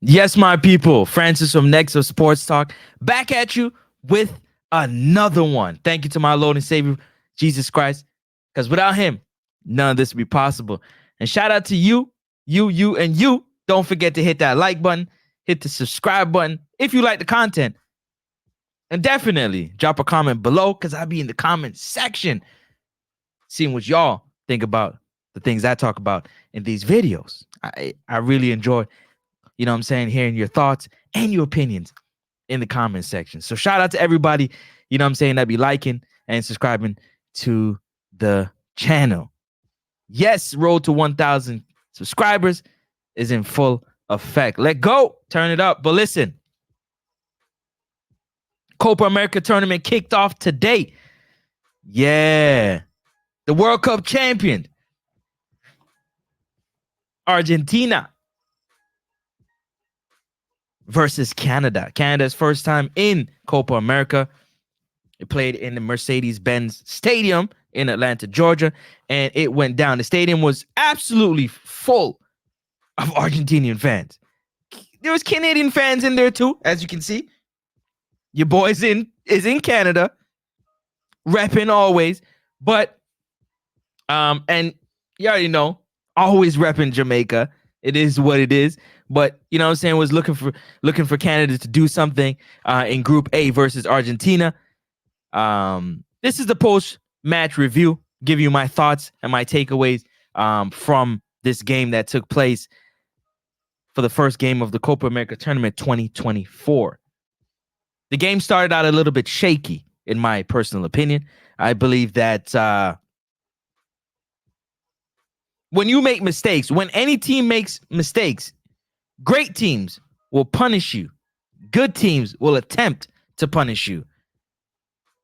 Yes, my people, Francis from Next of Sports Talk, back at you with another one. Thank you to my Lord and Savior, Jesus Christ, because without him, none of this would be possible. And shout out to you, and you. Don't forget to hit that like button, hit the subscribe button if you like the content. And definitely drop a comment below because I'll be in the comment section seeing what y'all think about the things I talk about in these videos. I really enjoy hearing your thoughts and your opinions in the comment section. So shout out to everybody, that be liking and subscribing to the channel. Yes, road to 1,000 subscribers is in full effect. Let go, turn it up. But listen, Copa America tournament kicked off today. Yeah, the World Cup champion, Argentina, versus Canada. Canada's first time in Copa America. It played in the Mercedes-Benz Stadium in Atlanta, Georgia, and it went down. The stadium was absolutely full of Argentinian fans. There was Canadian fans in there too, as you can see. Your boy is in Canada, repping always, but and you already know, always repping Jamaica. It is what it is. But was looking for Canada to do something in Group A versus Argentina. This is the post-match review. Give you my thoughts and my takeaways from this game that took place for the first game of the Copa America Tournament 2024. The game started out a little bit shaky, in my personal opinion. I believe that when you make mistakes, when any team makes mistakes, great teams will punish you. Good teams will attempt to punish you.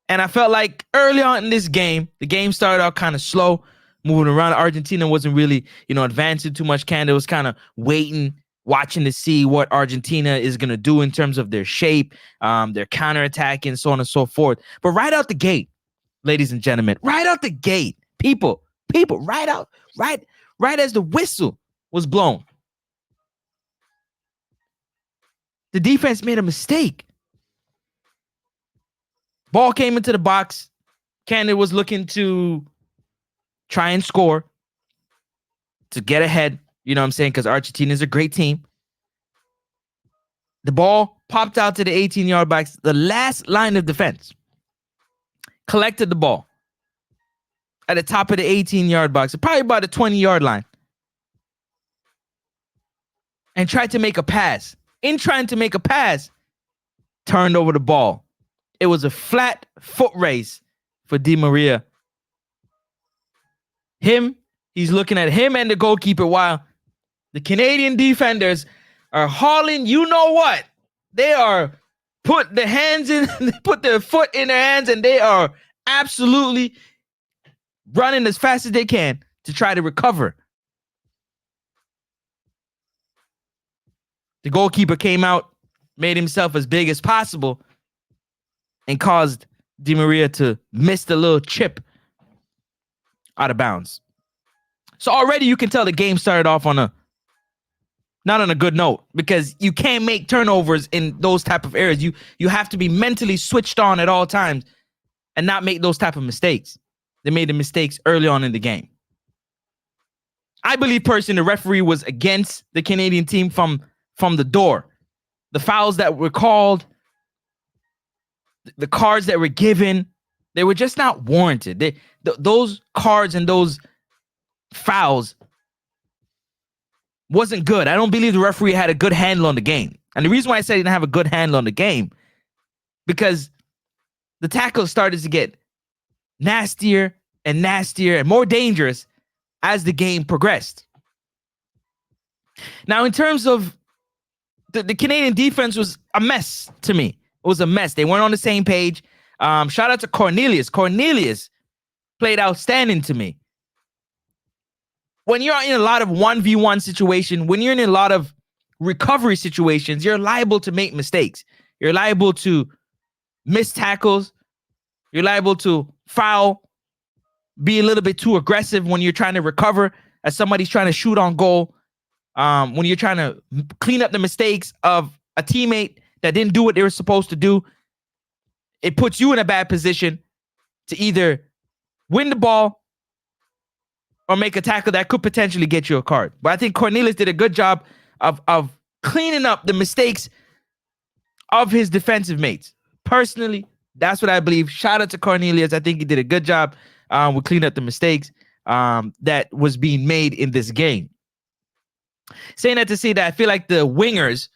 And I felt like early on in this game, the game started out kind of slow, moving around. Argentina wasn't really, advancing too much. Canada was kind of waiting, watching to see what Argentina is going to do in terms of their shape, their counterattacking, so on and so forth. But right out the gate, ladies and gentlemen, right out the gate, people, right as the whistle was blown, the defense made a mistake. Ball came into the box. Canada was looking to try and score to get ahead, because Argentina is a great team. The ball popped out to the 18-yard box. The last line of defense collected the ball at the top of the 18-yard box, probably about the 20-yard line, and tried to make a pass. In trying to make a pass, turned over the ball. It was a flat foot race for Di Maria. He's looking at him and the goalkeeper while the Canadian defenders are hauling, you know what? They are put their foot in their hands, and they are absolutely running as fast as they can to try to recover. The goalkeeper came out, made himself as big as possible, and caused Di Maria to miss the little chip out of bounds. So already you can tell the game started off not on a good note, because you can't make turnovers in those type of areas. You have to be mentally switched on at all times and not make those type of mistakes. They made the mistakes early on in the game. I believe personally the referee was against the Canadian team from the door. The fouls that were called, the cards that were given, they were just not warranted. Those cards and those fouls wasn't good. I don't believe the referee had a good handle on the game. And the reason why I said he didn't have a good handle on the game, because the tackles started to get nastier and more dangerous as the game progressed. Now, in terms of the Canadian defense, was a mess to me. It was a mess. They weren't on the same page. Shout out to Cornelius. Cornelius played outstanding to me. When you're in a lot of 1v1 situation, when you're in a lot of recovery situations, you're liable to make mistakes. You're liable to miss tackles. You're liable to foul, be a little bit too aggressive when you're trying to recover as somebody's trying to shoot on goal. when you're trying to clean up the mistakes of a teammate that didn't do what they were supposed to do, it puts you in a bad position to either win the ball or make a tackle that could potentially get you a card. But I think Cornelius did a good job of cleaning up the mistakes of his defensive mates. Personally, that's what I believe. Shout out to Cornelius. I think he did a good job with cleaning up the mistakes that was being made in this game. Saying that to say that I feel like the wingers,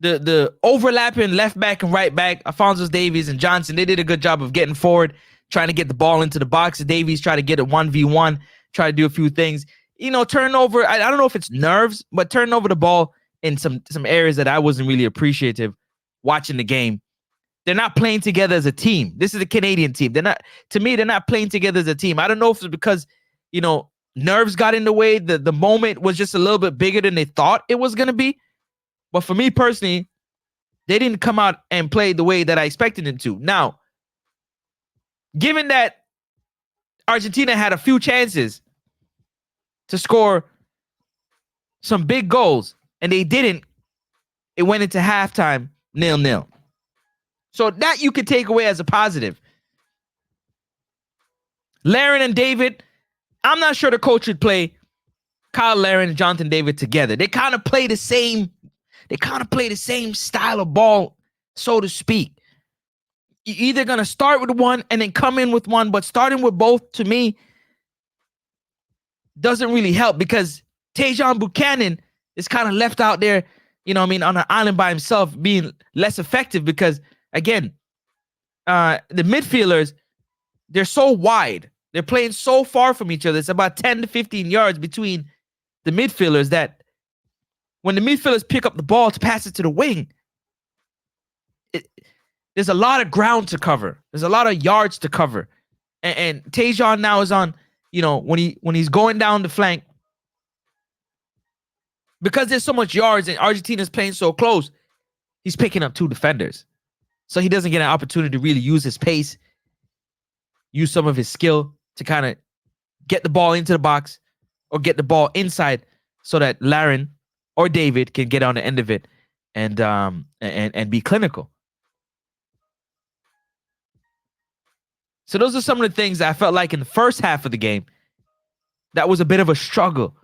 the overlapping left back and right back, Alphonso Davies and Johnson, they did a good job of getting forward, trying to get the ball into the box. Davies tried to get a 1v1, try to do a few things. Turnover, I don't know if it's nerves, but turning over the ball in some areas that I wasn't really appreciative watching the game. They're not playing together as a team. This is a Canadian team. They're not playing together as a team. I don't know if it's because, nerves got in the way. The moment was just a little bit bigger than they thought it was going to be. But for me personally, they didn't come out and play the way that I expected them to. Now, given that Argentina had a few chances to score some big goals and they didn't, it went into halftime 0-0. So that you could take away as a positive. Larin and David, I'm not sure the coach would play Kyle Larin and Jonathan David together. They kind of play the same style of ball, so to speak. You're either going to start with one and then come in with one, but starting with both, to me, doesn't really help because Tajon Buchanan is kind of left out there, on an island by himself, being less effective because, again, the midfielders, they're so wide. They're playing so far from each other. It's about 10 to 15 yards between the midfielders that when the midfielders pick up the ball to pass it to the wing, there's a lot of ground to cover. There's a lot of yards to cover. And Tajon now is on, when he's going down the flank, because there's so much yards and Argentina's playing so close, he's picking up two defenders. So he doesn't get an opportunity to really use his pace, use some of his skill to kind of get the ball into the box or get the ball inside so that Larin or David can get on the end of it and be clinical. So those are some of the things that I felt like in the first half of the game that was a bit of a struggle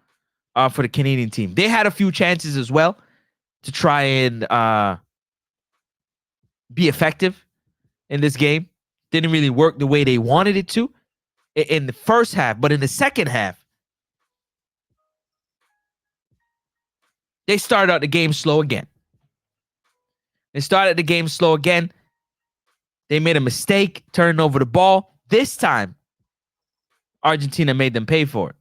for the Canadian team. They had a few chances as well to try and be effective in this game. Didn't really work the way they wanted it to in the first half, but in the second half, they started out the game slow again. They made a mistake turning over the ball. This time, Argentina made them pay for it.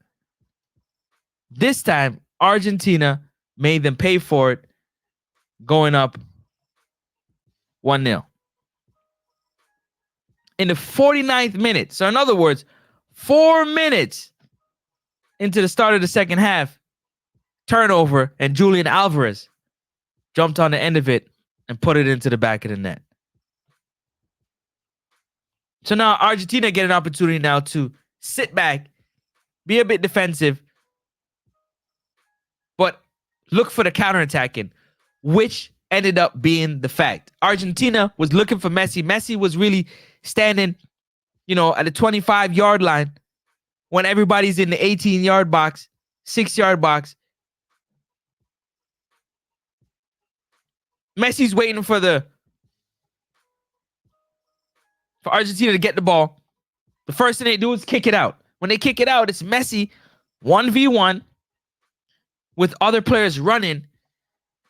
Going up 1-0. In the 49th minute. So in other words, 4 minutes into the start of the second half, turnover, and Julian Alvarez jumped on the end of it and put it into the back of the net. So now Argentina get an opportunity now to sit back, be a bit defensive, but look for the counterattacking, which ended up being the fact. Argentina was looking for Messi. Messi was really standing, at the 25-yard line when everybody's in the 18-yard box, 6-yard box. Messi's waiting for Argentina to get the ball. The first thing they do is kick it out. When they kick it out, it's Messi 1v1 with other players running.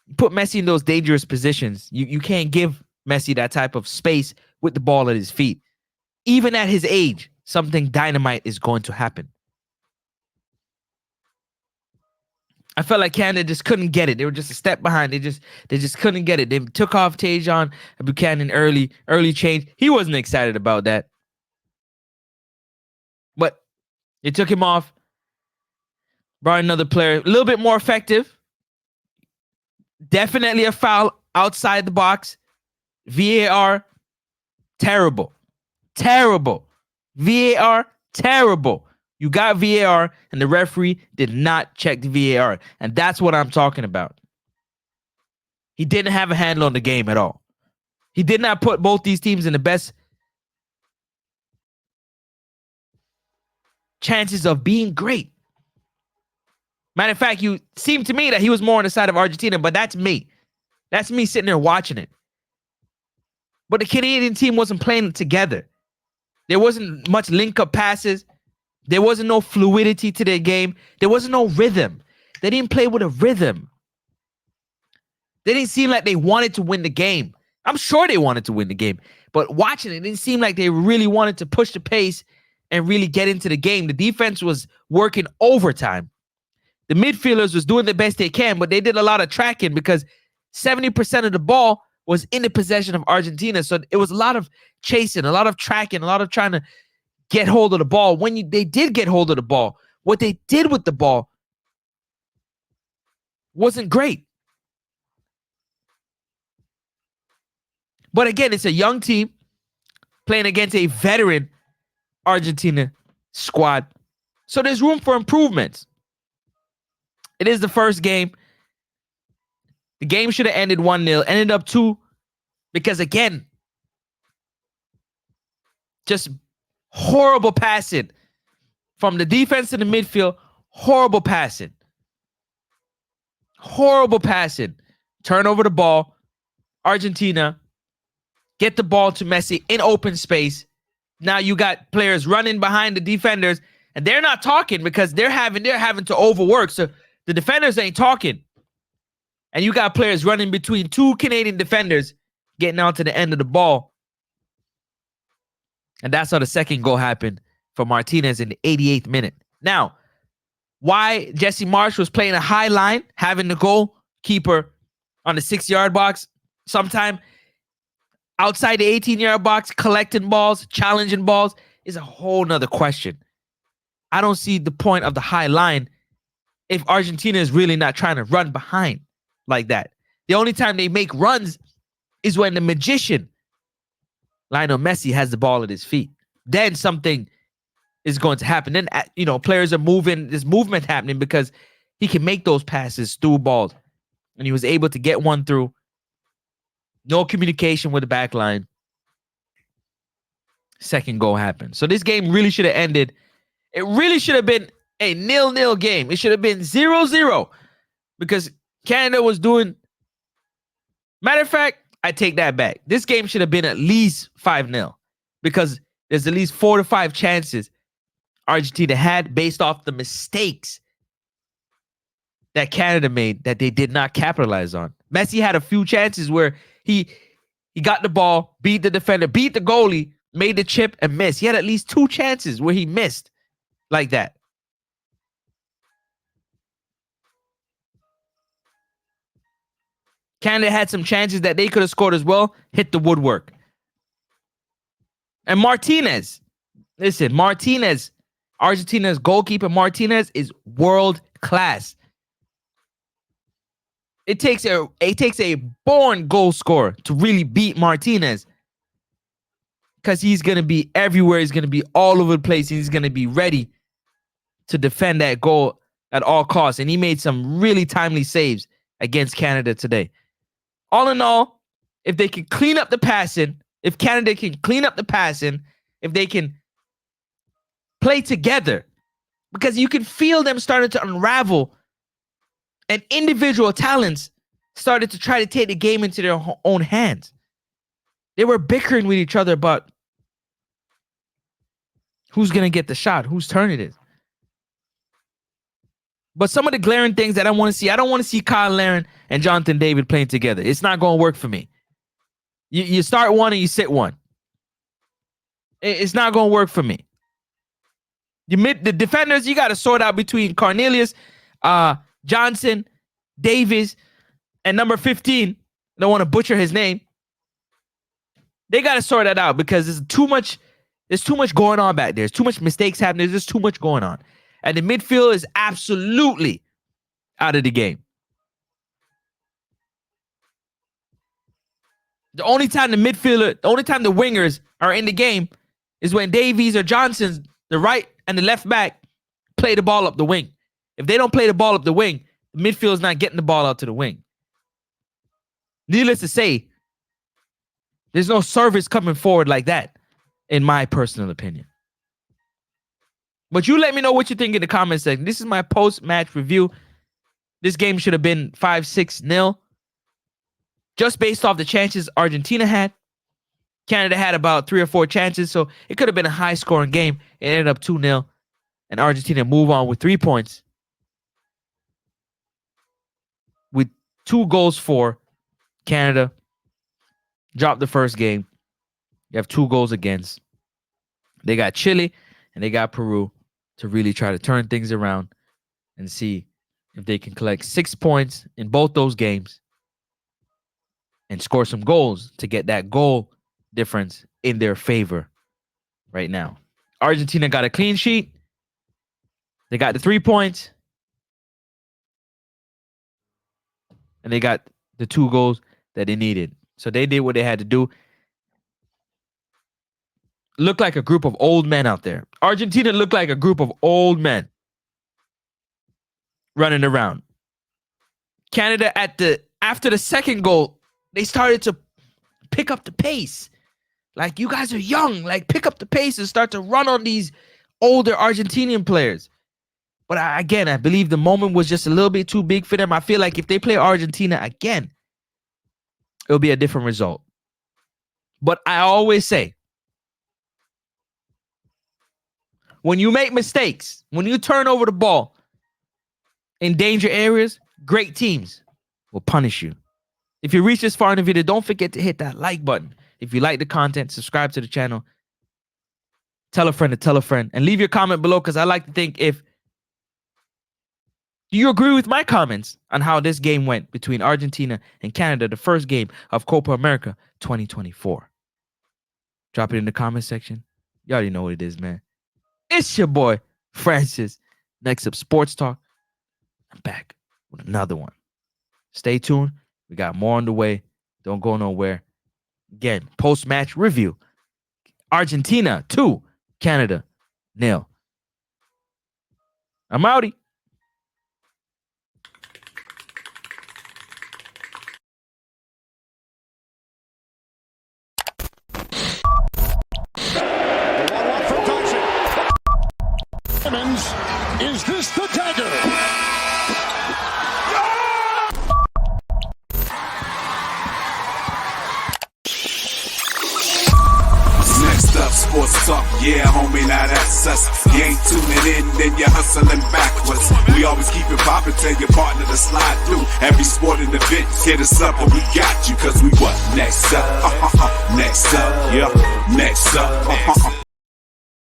You put Messi in those dangerous positions. You can't give Messi that type of space with the ball at his feet. Even at his age, something dynamite is going to happen. I felt like Canada just couldn't get it. They were just a step behind. They just couldn't get it. They took off Tajon Buchanan early change. He wasn't excited about that. But they took him off, brought another player, a little bit more effective. Definitely a foul outside the box. VAR, terrible. VAR, terrible. You got VAR, and the referee did not check the VAR. And that's what I'm talking about. He didn't have a handle on the game at all. He did not put both these teams in the best chances of being great. Matter of fact, you seemed to me that he was more on the side of Argentina, but that's me. That's me sitting there watching it. But the Canadian team wasn't playing together. There wasn't much link-up passes. There wasn't no fluidity to their game. There wasn't no rhythm. They didn't play with a rhythm. They didn't seem like they wanted to win the game. I'm sure they wanted to win the game, but watching it didn't seem like they really wanted to push the pace and really get into the game. The defense was working overtime. The midfielders was doing the best they can, but they did a lot of tracking because 70% of the ball was in the possession of Argentina. So it was a lot of chasing, a lot of tracking, a lot of trying to get hold of the ball. When they did get hold of the ball, what they did with the ball wasn't great. But again, it's a young team playing against a veteran Argentina squad. So there's room for improvements. It is the first game. The game should have ended 1-0, ended up 2 because, again, just horrible passing from the defense to the midfield. Horrible passing. Horrible passing. Turn over the ball. Argentina get the ball to Messi in open space. Now you got players running behind the defenders, and they're not talking because they're having to overwork. So the defenders ain't talking. And you got players running between 2 Canadian defenders getting out to the end of the ball. And that's how the second goal happened for Martinez in the 88th minute. Now, why Jesse Marsch was playing a high line, having the goalkeeper on the 6-yard box, sometime outside the 18-yard box, collecting balls, challenging balls, is a whole nother question. I don't see the point of the high line if Argentina is really not trying to run behind like that. The only time they make runs is when the magician, Lionel Messi, has the ball at his feet. Then something is going to happen. Then, players are moving. There's movement happening because he can make those passes through balls. And he was able to get one through. No communication with the back line. Second goal happened. So this game really should have ended. It really should have been a 0-0 game. It should have been 0-0 because Canada was doing. Matter of fact, I take that back. This game should have been at least 5-0 because there's at least 4 to 5 chances Argentina had based off the mistakes that Canada made that they did not capitalize on. Messi had a few chances where he got the ball, beat the defender, beat the goalie, made the chip and missed. He had at least 2 chances where he missed like that. Canada had some chances that they could have scored as well, hit the woodwork. And Martinez, listen, Argentina's goalkeeper Martinez is world class. It takes a born goal scorer to really beat Martinez because he's going to be everywhere. He's going to be all over the place. He's going to be ready to defend that goal at all costs. And he made some really timely saves against Canada today. All in all, if they can clean up the passing, if Canada can clean up the passing, if they can play together, because you can feel them starting to unravel and individual talents started to try to take the game into their own hands. They were bickering with each other about who's going to get the shot, whose turn it is. But some of the glaring things that I want to see, I don't want to see Kyle Larin and Jonathan David playing together. It's not going to work for me. You start one and you sit one. It's not going to work for me. The defenders, you got to sort out between Cornelius, Johnson, Davis, and number 15. I don't want to butcher his name. They got to sort that out because there's too much going on back there. There's too much mistakes happening. There's just too much going on. And the midfield is absolutely out of the game. The only time the wingers are in the game is when Davies or Johnson's, the right and the left back, play the ball up the wing. If they don't play the ball up the wing, the midfield is not getting the ball out to the wing. Needless to say, there's no service coming forward like that, in my personal opinion. But you let me know what you think in the comment section. This is my post-match review. This game should have been 5-6-0. Just based off the chances Argentina had. Canada had about 3 or 4 chances, so it could have been a high-scoring game. It ended up 2-0, and Argentina move on with 3 points. With 2 goals for Canada. Dropped the first game. You have 2 goals against. They got Chile and they got Peru to really try to turn things around and see if they can collect 6 points in both those games and score some goals to get that goal difference in their favor right now. Argentina got a clean sheet. They got the 3 points. And they got the 2 goals that they needed. So they did what they had to do. Looked like a group of old men out there. Argentina looked like a group of old men running around. Canada after the second goal, they started to pick up the pace. Like, you guys are young. Like, pick up the pace and start to run on these older Argentinian players. But I believe the moment was just a little bit too big for them. I feel like if they play Argentina again, it'll be a different result. But I always say, when you make mistakes, when you turn over the ball in danger areas, great teams will punish you. If you reach this far in the video, don't forget to hit that like button. If you like the content, subscribe to the channel. Tell a friend to tell a friend. And leave your comment below, because I like to think do you agree with my comments on how this game went between Argentina and Canada, the first game of Copa America 2024? Drop it in the comment section. You already know what it is, man. It's your boy, Francis. Next up, Sports Talk. I'm back with another one. Stay tuned. We got more on the way. Don't go nowhere. Again, post-match review. Argentina 2, Canada 0. I'm outie. Is this the dagger? Next up, sports talk, yeah, homie, now that's us. You ain't tuning in, then you're hustling backwards. We always keep it poppin', tell your partner to slide through. Every sporting event, hit us up and we got you, cause we what? Next up, next up, yeah, next up,